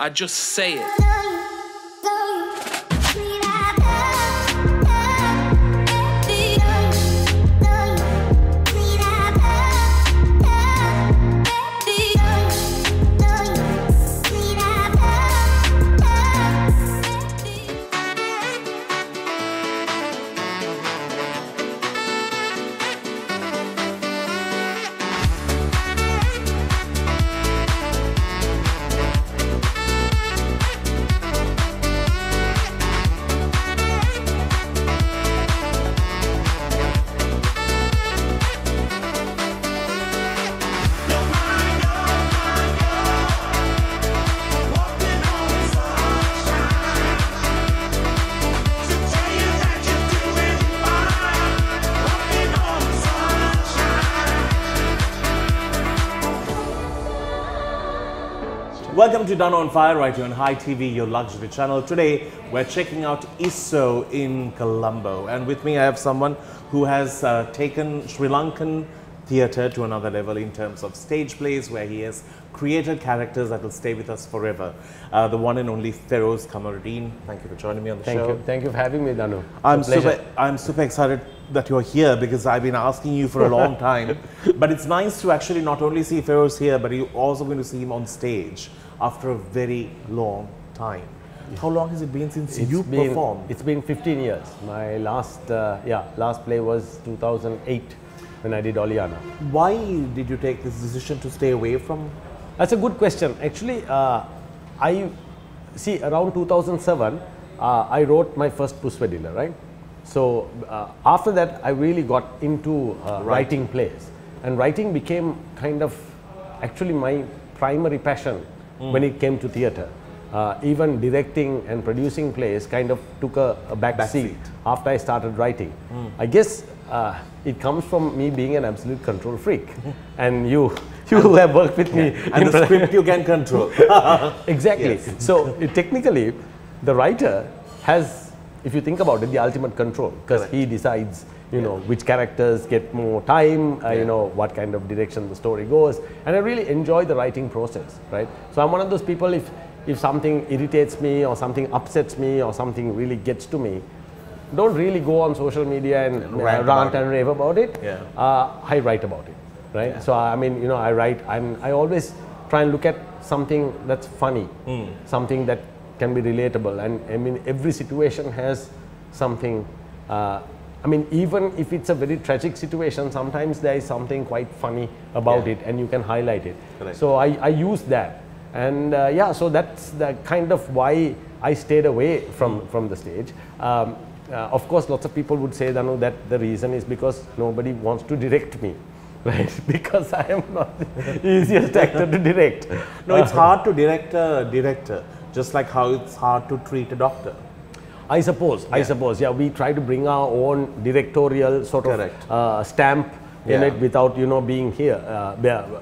I just say it. Welcome to Danu on Fire right here on Hi TV, your luxury channel. Today we're checking out ISO in Colombo, and with me I have someone who has taken Sri Lankan theatre to another level in terms of stage plays, where he has created characters that will stay with us forever. The one and only Feroze Kamardeen. Thank you for joining me on the show. Thank you for having me, Danu. I'm super excited that you're here because I've been asking you for a long time. But it's nice to actually not only see Feroze here, but you're also going to see him on stage after a very long time. How long has it been since you performed? It's been 15 years. My last play was 2008 when I did Oliana. Why did you take this decision to stay away from? That's a good question. Actually, I see around 2007, I wrote my first Pusvedilla, right? So after that, I really got into writing plays, and writing became kind of actually my primary passion when it came to theatre. Even directing and producing plays kind of took a back seat after I started writing. I guess it comes from me being an absolute control freak, and you who have worked with me. And the script you can control. Exactly. Yes. So technically, the writer has, if you think about it, the ultimate control, because he decides, you know, which characters get more time, you know, what kind of direction the story goes. And I really enjoy the writing process, right? So I'm one of those people, if something irritates me or something upsets me or something really gets to me, don't really go on social media and rant and rave about it. I write about it, right? So I mean, you know, I always try and look at something that's funny, something that can be relatable. And I mean, every situation has something. I mean, even if it's a very tragic situation, sometimes there is something quite funny about it, and you can highlight it. Correct. So I use that, and so that's the kind of why I stayed away from the stage. Of course, lots of people would say, Danu, that the reason is because nobody wants to direct me, right? Because I am not the easiest actor to direct. No, it's hard to direct a director, just like how it's hard to treat a doctor. I suppose, we try to bring our own directorial sort of stamp in it without, you know, being here,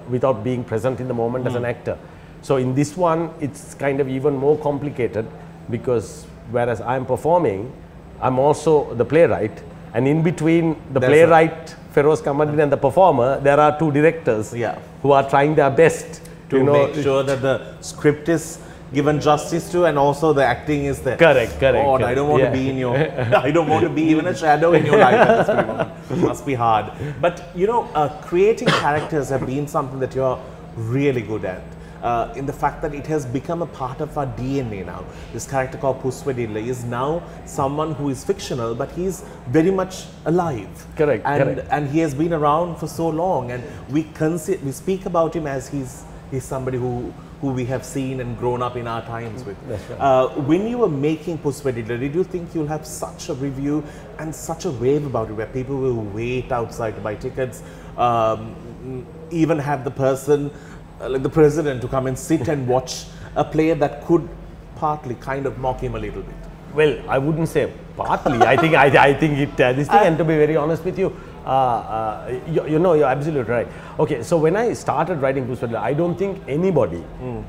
without being present in the moment as an actor. So in this one, it's kind of even more complicated, because whereas I'm performing, I'm also the playwright, and in between the playwright, Feroze Kamardeen, and the performer, there are two directors who are trying their best to make sure that the script is given justice to, and also the acting is there. Correct. I don't want to be in your, I don't want to be even a shadow in your life at this very moment. It must be hard. But you know, creating characters have been something that you're really good at. In the fact that it has become a part of our DNA now. This character called Pusvedilla is now someone who is fictional, but he's very much alive. Correct. And he has been around for so long, and we speak about him as he's somebody who we have seen and grown up in our times with. That's right. When you were making Pusvedilla, did you think you'll have such a review and such a wave about it, where people will wait outside to buy tickets, even have the person, like the president, to come and sit and watch a play that could partly kind of mock him a little bit? Well, I wouldn't say partly. I think it this thing, and to be very honest with you, you know, you're absolutely right. Okay, so when I started writing Pusvedilla, I don't think anybody,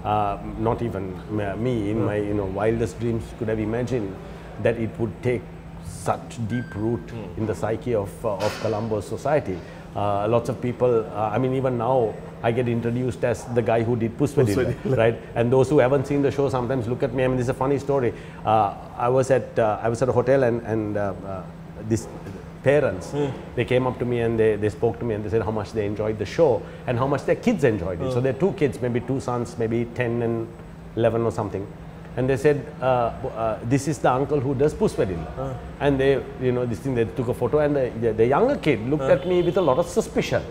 not even me, in my wildest dreams, could have imagined that it would take such deep root in the psyche of Colombo's society. Lots of people, I mean, even now, I get introduced as the guy who did Pushpadilla, right? And those who haven't seen the show sometimes look at me. I mean, this is a funny story. I was at a hotel and this parents, they came up to me and they spoke to me and they said how much they enjoyed the show and how much their kids enjoyed it. So there are 2 kids, maybe 2 sons, maybe 10 and 11 or something. And they said, this is the uncle who does Pushpadilla. And they, you know, this thing, they took a photo and the younger kid looked at me with a lot of suspicion.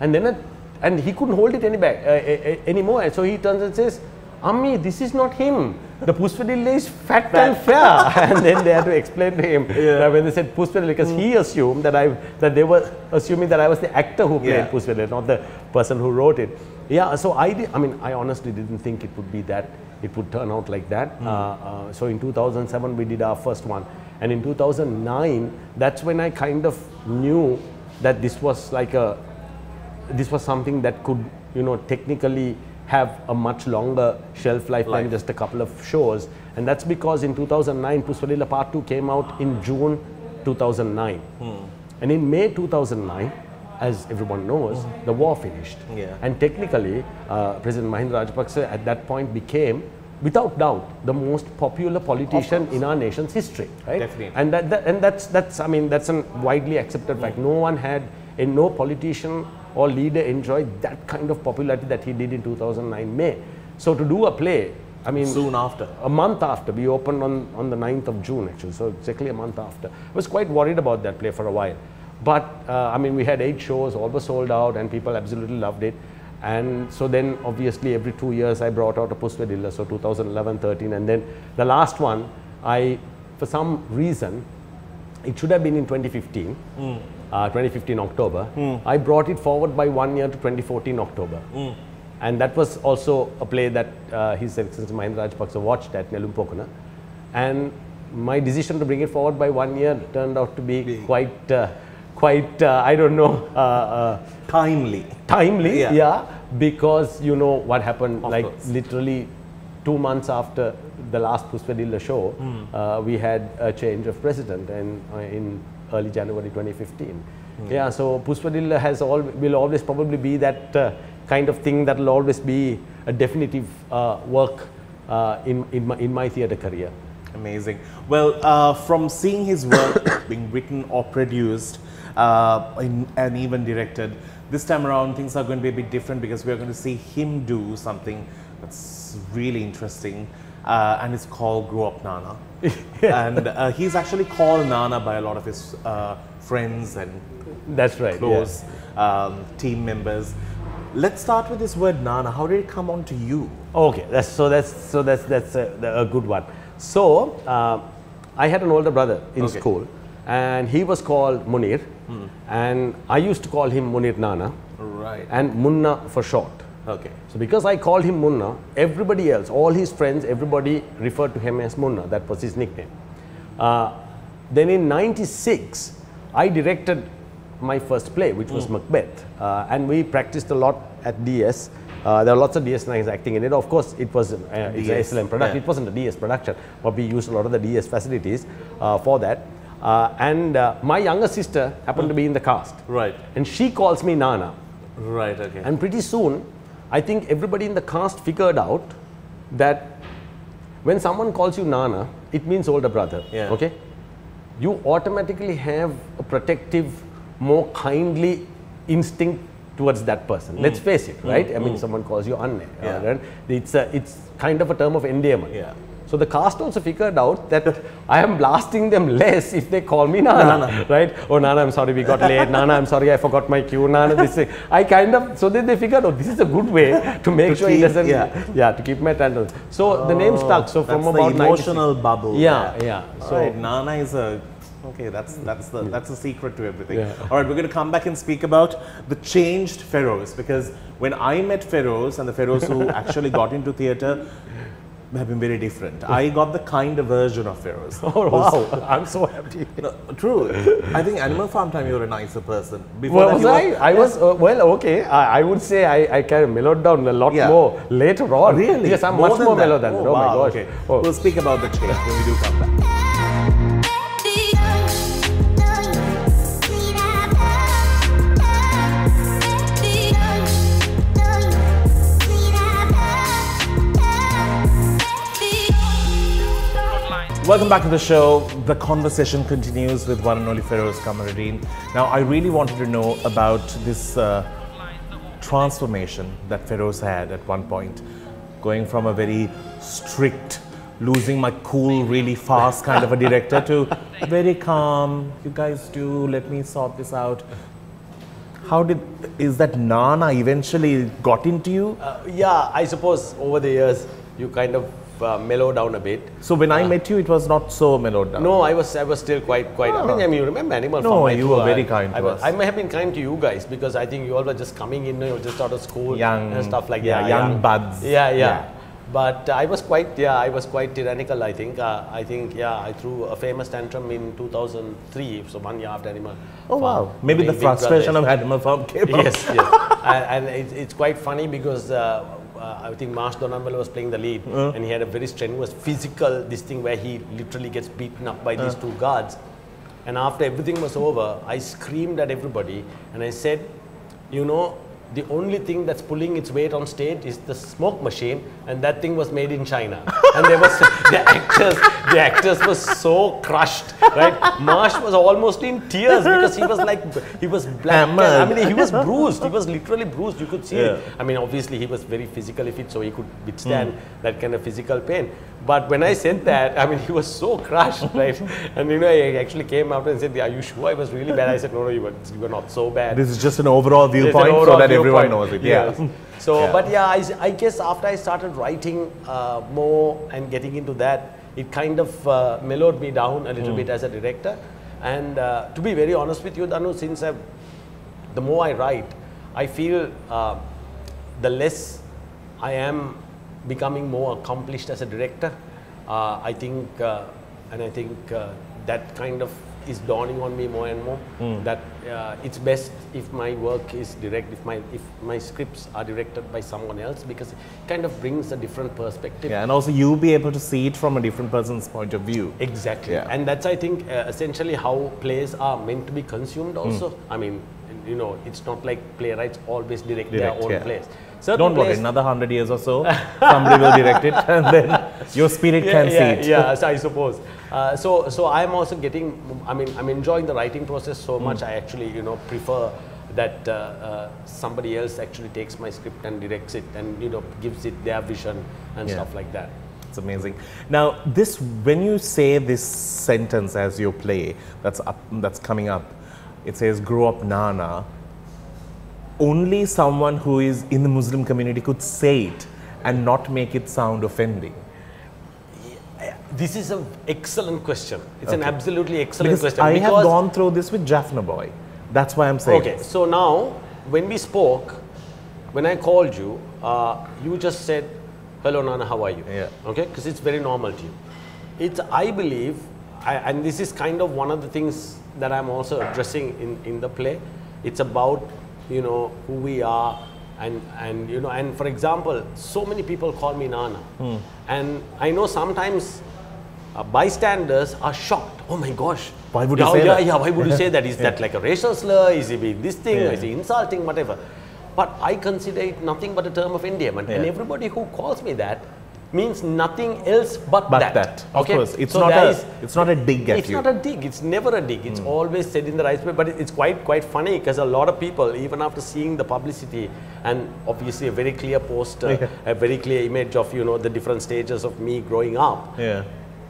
And then, and he couldn't hold it anymore. And so he turns and says, Ammi, this is not him. The Pushpadilla is fat and fair. And then they had to explain to him when they said Pushpadilla, because he assumed that they were assuming that I was the actor who played Pushpadilla, not the person who wrote it. Yeah, so I honestly didn't think it would be that, it would turn out like that. So in 2007, we did our first one. And in 2009, that's when I kind of knew that this was like this was something that could, you know, technically have a much longer shelf life than just a couple of shows. And that's because in 2009, Pushpadilla Part 2 came out in June 2009. And in May 2009, as everyone knows, the war finished. And technically, President Mahinda Rajapaksa at that point became, without doubt, the most popular politician in our nation's history, right? Definitely. And that's I mean, that's a widely accepted fact. No one had, no politician or leader enjoyed that kind of popularity that he did in 2009 May. So to do a play, I mean, soon after, a month after, we opened on the 9th of June actually, so exactly a month after. I was quite worried about that play for a while. But I mean, we had 8 shows, all were sold out and people absolutely loved it. And so then obviously every 2 years I brought out a Pushpadilla, so 2011, 13, and then the last one, for some reason, it should have been in 2015, 2015 October. I brought it forward by 1 year to 2014 October. And that was also a play that His Excellency Mahinda Rajapaksa watched at Nelumpokuna. And my decision to bring it forward by 1 year turned out to be quite, I don't know, timely. Timely, yeah, because you know what happened, like literally 2 months after the last Pushpadilla show, we had a change of president in early January 2015. Yeah, so Pushpadilla will always probably be that kind of thing that will always be a definitive work in my theatre career. Amazing. Well, from seeing his work being written or produced and even directed, this time around things are going to be a bit different because we're going to see him do something that's really interesting, and it's called Grow Up Nana. And he's actually called Nana by a lot of his friends and close team members. Let's start with this word Nana. How did it come on to you? Okay, that's a good one. So I had an older brother in school, and he was called Munir, and I used to call him Munir Nana, and Munna for short. So because I called him Munna, everybody else, all his friends, everybody referred to him as Munna. That was his nickname. Then in '96, I directed my first play, which was Macbeth, and we practiced a lot at DS. There are lots of DS nights acting in it. Of course, it was it's an SLM production. It wasn't a DS production, but we used a lot of the DS facilities for that. And my younger sister happened to be in the cast. And she calls me Nana. And pretty soon, I think everybody in the cast figured out that when someone calls you Nana, it means older brother. Okay? You automatically have a protective, more kindly instinct towards that person. Let's face it, right? I mean, someone calls you Anne. It's kind of a term of endearment. So the cast also figured out that I am blasting them less if they call me Nana, right? Oh, Nana, I'm sorry we got late. Nana, I'm sorry I forgot my cue. Nana, this thing. I kind of, so then they figured, oh, this is a good way to make sure he doesn't, to keep my tendrils. So the name stuck. So from about the emotional bubble. So Nana is a, that's the secret to everything. All right, we're going to come back and speak about the changed Feroze, because when I met Feroze and the Feroze who actually got into theatre have been very different. I got the kinder version of Feroze. Oh wow, I'm so happy. No, true. I think Animal Farm time you were a nicer person. Before that, I was, well, okay. I would say I kind of mellowed down a lot more later on. Really? Yes, I'm much more mellow than that. Oh my gosh. Okay. We'll speak about the change when we do come back. Welcome back to the show. The conversation continues with one and only Feroze Kamardeen. Now, I really wanted to know about this transformation that Feroze had at one point, going from a very strict, losing my cool really fast kind of a director to very calm, you guys do, let me sort this out. Is that Nana eventually got into you? Yeah, I suppose over the years you kind of mellow down a bit. So when I met you, it was not so mellowed down. No, I was still quite. I mean, you remember Animal Farm? No, you were very kind to us. I may have been kind to you guys because I think you all were just coming in, you were just out of school, young and stuff like that. Young buds. Yeah. But I was quite tyrannical. I think. I threw a famous tantrum in 2003, so 1 year after Animal Farm. Oh wow! Maybe the frustration of Animal Farm came out. Yes. And it's quite funny because. I think Marsh Donanwell was playing the lead and he had a very strenuous physical where he literally gets beaten up by these two guards. And after everything was over, I screamed at everybody and I said, you know, the only thing that's pulling its weight on stage is the smoke machine, and that thing was made in China. And there was the actors were so crushed, right? Marsh was almost in tears because he was black. I mean, he was bruised. He was literally bruised. You could see it. I mean, obviously he was very physically fit, so he could withstand that kind of physical pain. But when I said that, I mean, he was so crushed, right? And you know, he actually came out and said, "Are you sure I was really bad?" I said, "No, you were not so bad." This is just an overall viewpoint, so that everyone knows it. Yeah. So, but yeah, I guess after I started writing more and getting into that, it kind of mellowed me down a little bit as a director. And to be very honest with you, Danu, the more I write, I feel the less I am becoming more accomplished as a director. I think that kind of is dawning on me more and more, that it's best if my work is direct, if my scripts are directed by someone else, because it kind of brings a different perspective. Yeah, and also you'll be able to see it from a different person's point of view. Exactly. Yeah. And that's, I think, essentially how plays are meant to be consumed also. I mean, you know, it's not like playwrights always direct their own plays. Don't worry, another 100 years or so, somebody will direct it and then your spirit can see it. Yeah, I suppose. So I'm also I'm enjoying the writing process so much. I actually, you know, prefer that somebody else actually takes my script and directs it and, you know, gives it their vision and stuff like that. It's amazing. Now, when you say this sentence as your play that's coming up, it says, "Grow up, Nana." Only someone who is in the Muslim community could say it and not make it sound offending. This is an excellent question. It's an absolutely excellent question. I have gone through this with Jaffna Boy. That's why I'm saying. Okay, so now when we spoke, when I called you, you just said, "Hello, Nana, how are you?" Yeah. Okay, because it's very normal to you. I believe, and this is kind of one of the things that I'm also addressing in the play. It's about, you know, who we are, and you know, and for example, so many people call me Nana, and I know sometimes bystanders are shocked. Oh my gosh, why would you say that? Yeah, why would you say that? Is that like a racial slur? Is he being this thing? Is he insulting? Whatever. But I consider it nothing but a term of endearment, and everybody who calls me that means nothing else but that. Okay? Of course, it's not a dig at you. It's not a dig. It's never a dig. It's always said in the right way. But it's quite funny because a lot of people, even after seeing the publicity and obviously a very clear poster, a very clear image of, you know, the different stages of me growing up,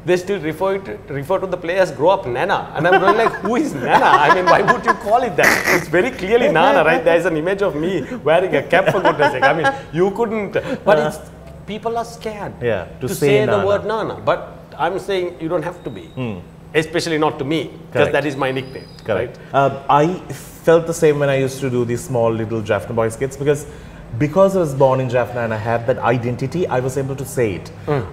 they still refer to the play as "Grow Up, Nana," and I'm going like, who is Nana? I mean, why would you call it that? It's very clearly Nana, right? There's an image of me wearing a cap, for goodness sake. I mean, you couldn't. But people are scared to say the word Nana. But I'm saying you don't have to be, especially not to me, because that is my nickname. Correct. Right? I felt the same when I used to do these small little Jaffna Boy skits, because I was born in Jaffna and I have that identity, I was able to say it.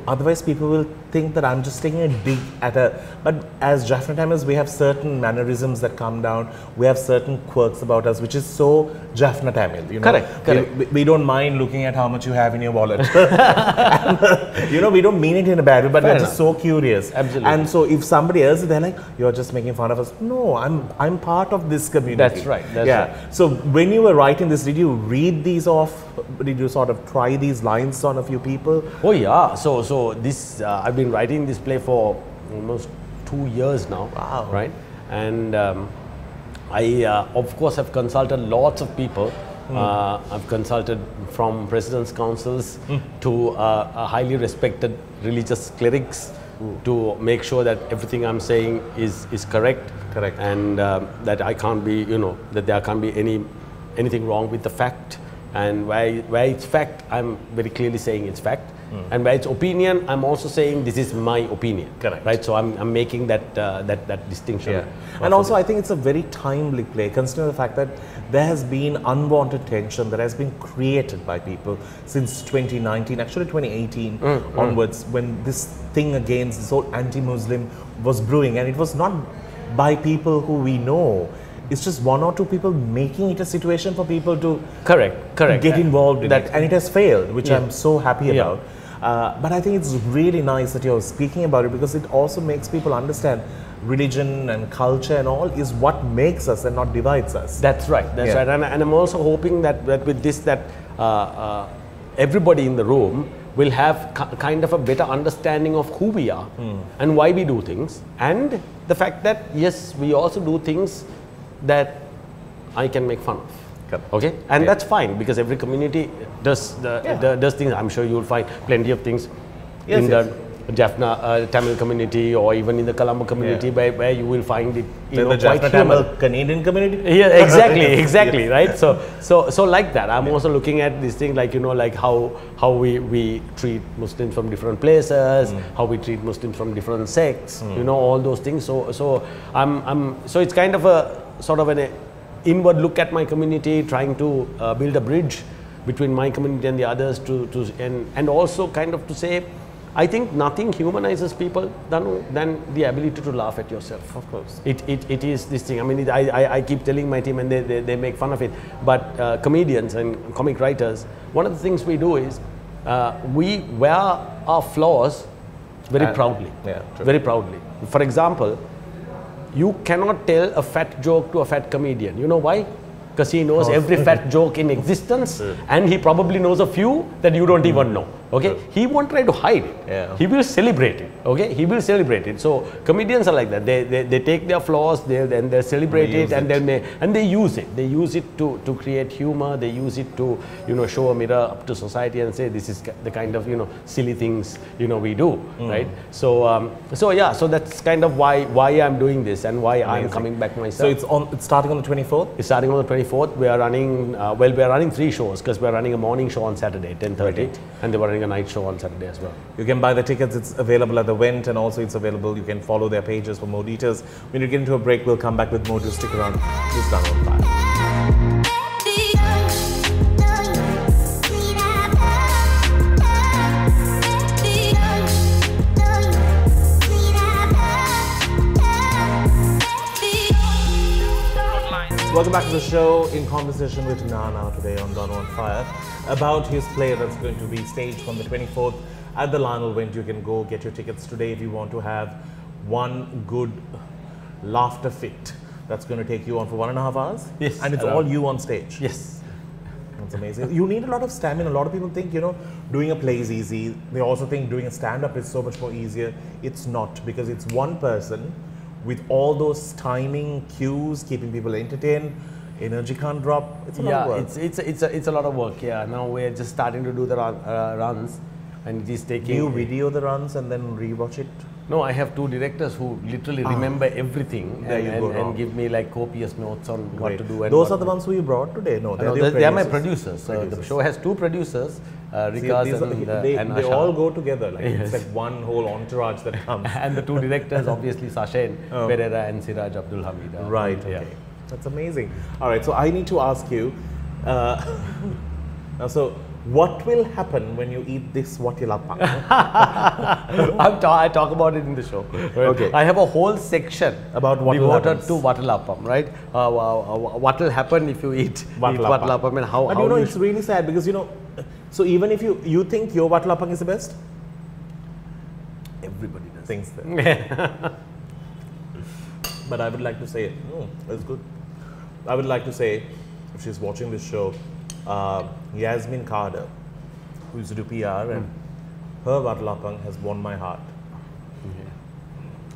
Otherwise, people will think that I'm just taking a dig at but as Jaffna Timers, we have certain mannerisms that come down. We have certain quirks about us, which is so Jaffna Tamil. You know? Correct. We don't mind looking at how much you have in your wallet. And, you know, we don't mean it in a bad way, but we're just so curious. Absolutely. And so if somebody else, they're like, "You're just making fun of us." No, I'm part of this community. That's right. That's right. So when you were writing this, did you read these off? Did you sort of try these lines on a few people? Oh yeah. So this I've been writing this play for almost 2 years now. Wow. Right? And I, of course, have consulted lots of people. I've consulted from president's councils to a highly respected religious clerics to make sure that everything I'm saying is correct. Correct. And that I can't be, that there can't be anything wrong with the fact. And where it's fact, I'm very clearly saying it's fact. And where it's opinion, I'm also saying this is my opinion. Correct. Right? So I'm making that distinction. Yeah. And also I think it's a very timely play, considering the fact that there has been unwanted tension that has been created by people since 2019, actually 2018 onwards, when this thing against this whole anti-Muslim was brewing, and it was not by people who we know. It's just one or two people making it a situation for people to correct get involved in it, and it has failed, which I'm so happy Yeah. about. But I think it's really nice that you're speaking about it, because it also makes people understand religion and culture and all is what makes us and not divides us. That's right. That's right. And I'm also hoping that with this, that everybody in the room will have kind of a better understanding of who we are and why we do things, and the fact that yes, we also do things that I can make fun of. Correct. Okay, and that's fine, because every community does does things. I'm sure you will find plenty of things in the Jaffna Tamil community, or even in the Colombo community, where you will find it. The Jaffna Tamil Canadian community. Yeah, exactly, right. So like that, I'm also looking at this thing, like like how we treat Muslims from different places, how we treat Muslims from different sects, all those things. So so it's kind of a sort of an inward look at my community, trying to build a bridge between my community and the others, and also kind of to say, I think nothing humanizes people, Danu, than the ability to laugh at yourself. Of course. It is this thing. I mean, I keep telling my team, and they make fun of it, but comedians and comic writers, one of the things we do is we wear our flaws very proudly. Yeah, true. Very proudly. For example, you cannot tell a fat joke to a fat comedian. You know why? Because he knows every fat joke in existence, and he probably knows a few that you don't even know. Okay, he won't try to hide it. Yeah. He will celebrate it. Okay, he will celebrate it. So comedians are like that. They take their flaws, then they celebrate it, and then they use it. They use it to create humor. They use it to show a mirror up to society and say, this is the kind of silly things we do, right? So so that's kind of why I'm doing this, and why I'm coming back myself. So it's starting on the 24th. It's starting on the 24th. We are running we are running 3 shows, because we are running a morning show on Saturday 10:30, and they were running a night show on Saturday as well. You can buy the tickets. It's available at the Vent, and also it's available. You can follow their pages for more details. When you get into a break, we'll come back with more. To stick around. This is Danu on Fire. Welcome back to the show, in conversation with Nana today on Danu on Fire about his play that's going to be staged from the 24th at the Lionel Vent. You can go get your tickets today if you want to have one good laughter fit that's going to take you on for 1.5 hours. Yes. And it's all you on stage. Yes. That's amazing. You need a lot of stamina. A lot of people think, doing a play is easy. They also think doing a stand-up is so much more easier. It's not, because it's one person with all those timing cues, keeping people entertained. Energy can't drop. It's a lot of work. It's a lot of work. Yeah. Now we're just starting to do the runs, and it is taking. You video the runs and then rewatch it? No, I have 2 directors who literally remember everything and give me like copious notes on what to do. And those are the ones who you brought today? No, they are my producers. The show has 2 producers, Rikas and they all go together. Like, yes. It's like one whole entourage that comes. And the 2 directors, obviously, Sashen Pereira and Siraj Abdul Hamid. Right, okay. Yeah. That's amazing. All right, so I need to ask you, so what will happen when you eat this watilapang? I talk about it in the show. Right? Okay. I have a whole section about what devoted to watilapam, right? What will happen if you eat watilapam, and how? But it's really sad, because so even if you think your watilapang is the best, everybody thinks that. But I would like to say, that's good. I would like to say, if she's watching this show, Yasmin Carter, who used to do PR, and her watilapang has won my heart.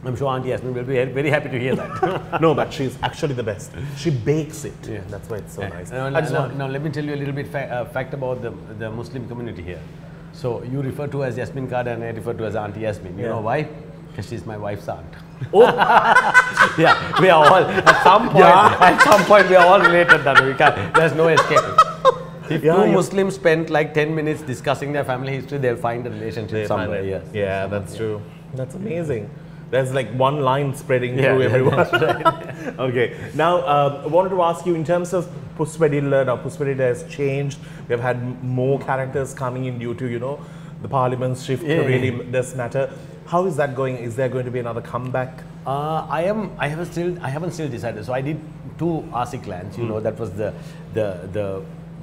I'm sure Auntie Yasmin will be very happy to hear that. No, but she's actually the best. She bakes it. Yeah. That's why it's so nice. Now, let me tell you a little bit fact about the Muslim community here. So you refer to as Yasmin Card and I refer to as Auntie Yasmin. You know why? Because she's my wife's aunt. Oh. Yeah, we are all at some point. At some point, we are all related. Danu. We can't. There's no escaping. If two Muslims spend like 10 minutes discussing their family history, they'll find a relationship somewhere. Yes. Yeah, that's true. That's amazing. There's like one line spreading through everyone. Right. Okay. Now, I wanted to ask you in terms of Pushpadilla. Now, Pushpadilla has changed. We have had more characters coming in due to, you know, the parliament shift really does matter. How is that going? Is there going to be another comeback? I haven't still decided. So I did 2 RC clans. You know, that was the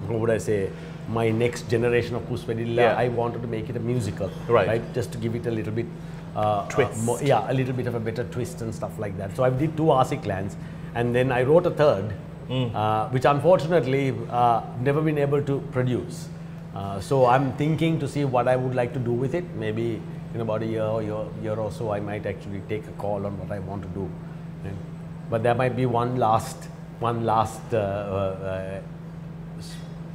how would I say, my next generation of Pushpadilla. I wanted to make it a musical, right? Just to give it a little bit twist. A little bit of a better twist and stuff like that. So I did 2 RC clans, and then I wrote a 3rd, which unfortunately never been able to produce. So I'm thinking to see what I would like to do with it. Maybe in about a year or so, I might actually take a call on what I want to do. But there might be one last.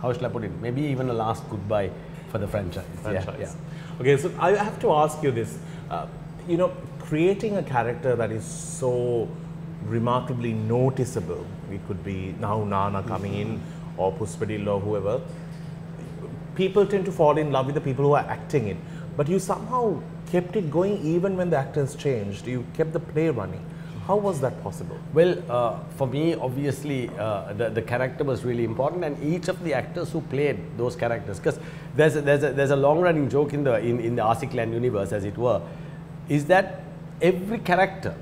How shall I put it? Maybe even a last goodbye for the franchise. Yeah. Okay, so I have to ask you this. You know, creating a character that is so remarkably noticeable, it could be now Nana coming in or Pushpadilla or whoever, people tend to fall in love with the people who are acting it. But you somehow kept it going even when the actors changed. You kept the play running. How was that possible? Well, for me, obviously, the character was really important, and each of the actors who played those characters, because there's a long-running joke in the RC Clan universe, as it were, is that every character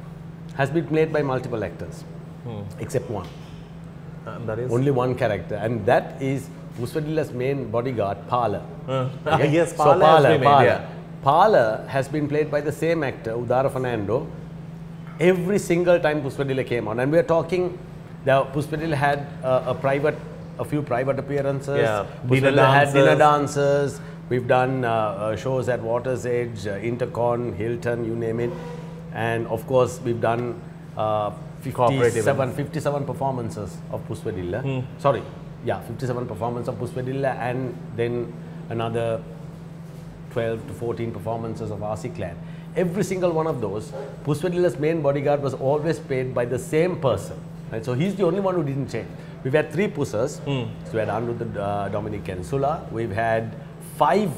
has been played by multiple actors, except one. That is only one character, and that is Pushpadilla's main bodyguard, Pala. Yes, Pala. Pala has been played by the same actor, Udara Fernando, every single time Pushpadilla came on. And we are talking, Pushpadilla had a few private appearances. Pushpadilla had dinner dances. We've done shows at Water's Edge, Intercon, Hilton, you name it. And of course, we've done 57 performances of Pushpadilla. 57 performances of Pushpadilla, and then another 12 to 14 performances of RC Clan. Every single one of those, Pushpadilla's main bodyguard was always played by the same person. Right? So he's the only one who didn't change. We've had 3 Pushas. So we had Anuruddha, Dominic and Sula. We've had 5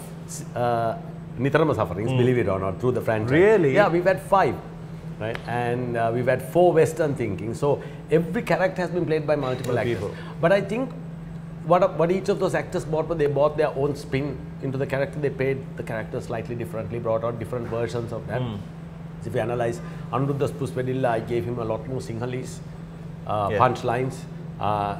Nitarama sufferings, believe it or not, through the franchise. Really? Yeah, we've had 5. Right? And we've had 4 Western thinking. So every character has been played by multiple actors. But I think what each of those actors brought, they brought their own spin into the character. They played the character slightly differently, brought out different versions of them. So if you analyze Anuruddha's Pushpadilla, I gave him a lot more Sinhalese punchlines,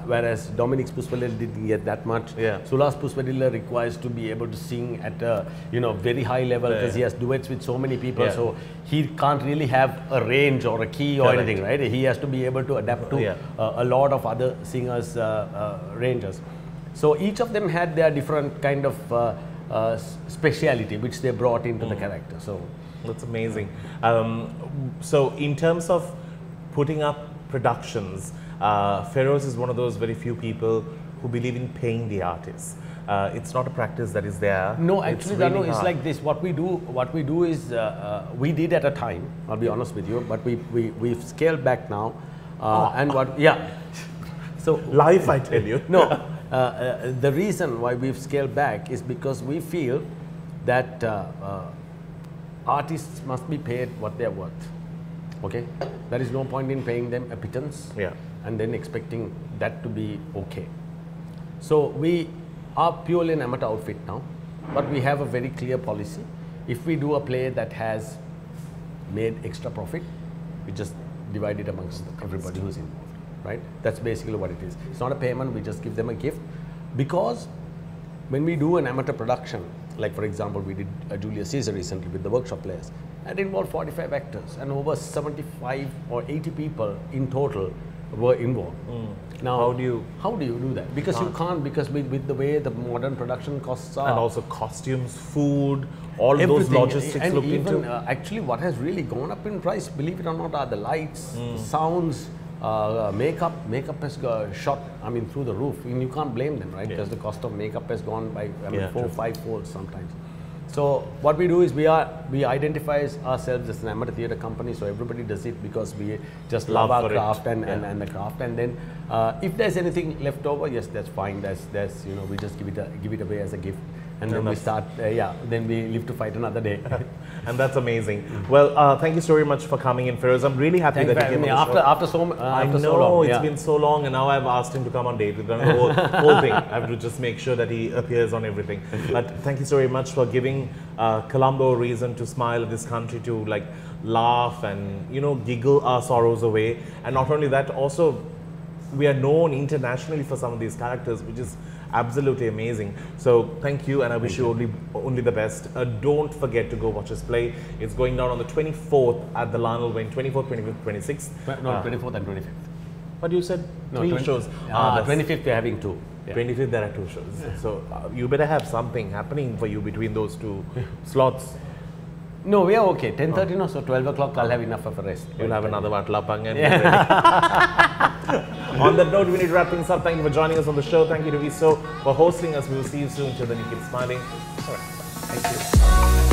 whereas Dominic's Pushpadilla didn't get that much. Sula's Pushpadilla requires to be able to sing at a very high level, because he has duets with so many people. So he can't really have a range or a key or anything, right? He has to be able to adapt to a lot of other singers' ranges. So each of them had their different kind of speciality, which they brought into the character. So that's amazing. So in terms of putting up productions, Feroze is one of those very few people who believe in paying the artists. It's not a practice that is there. No, actually, Danu, it's like this. What we do is, we did at a time, I'll be honest with you, but we've scaled back now. So life, I tell you. No, the reason why we've scaled back is because we feel that artists must be paid what they're worth. Okay, there is no point in paying them a pittance and then expecting that to be okay. So we are purely an amateur outfit now, but we have a very clear policy. If we do a play that has made extra profit, we just divide it amongst everybody who's involved, right? That's basically what it is. It's not a payment, we just give them a gift. Because when we do an amateur production, like for example, we did a Julius Caesar recently with the workshop players, and it involved 45 actors and over 75 or 80 people in total were involved. Now, How do you do that? Because you can't, because with the way the modern production costs are. And also costumes, food, all those Everything. logistics And looked even, into. actually, what has really gone up in price, believe it or not, are the lights, the sounds, makeup. Makeup has shot, I mean, through the roof. And you can't blame them, right? Because the cost of makeup has gone by, I mean, 4 or 5 folds sometimes. So what we do is we identify ourselves as an amateur theatre company. So everybody does it because we just love our craft and the craft. And then if there's anything left over, yes, that's fine. There's you know, we just give it away as a gift. And then we start, then we live to fight another day. And that's amazing. Well, thank you so very much for coming in, Feroze. I'm really happy that you came on the show. After so long. It's been so long, and now I've asked him to come on date. We've done the whole thing. I have to just make sure that he appears on everything. But thank you so very much for giving Colombo a reason to smile, this country to like laugh and, you know, giggle our sorrows away. And not only that, also we are known internationally for some of these characters, which is absolutely amazing. So thank you, and I wish you only the best. Don't forget to go watch us play. It's going down on the 24th at the Lanal Wing, 24th, 25th, 26th. No, 24th and 25th. What you said? No, 3 shows. 25th we're having 2. 25th there are 2 shows. So you better have something happening for you between those 2 slots. No, we are okay. 10:30, no, so 12 o'clock I'll have enough of a rest. You'll have another Vatlapang and On that note, we need to wrap things up. Thank you for joining us on the show. Thank you to Iso for hosting us. We will see you soon. Till then, you keep smiling. All right. Thank you.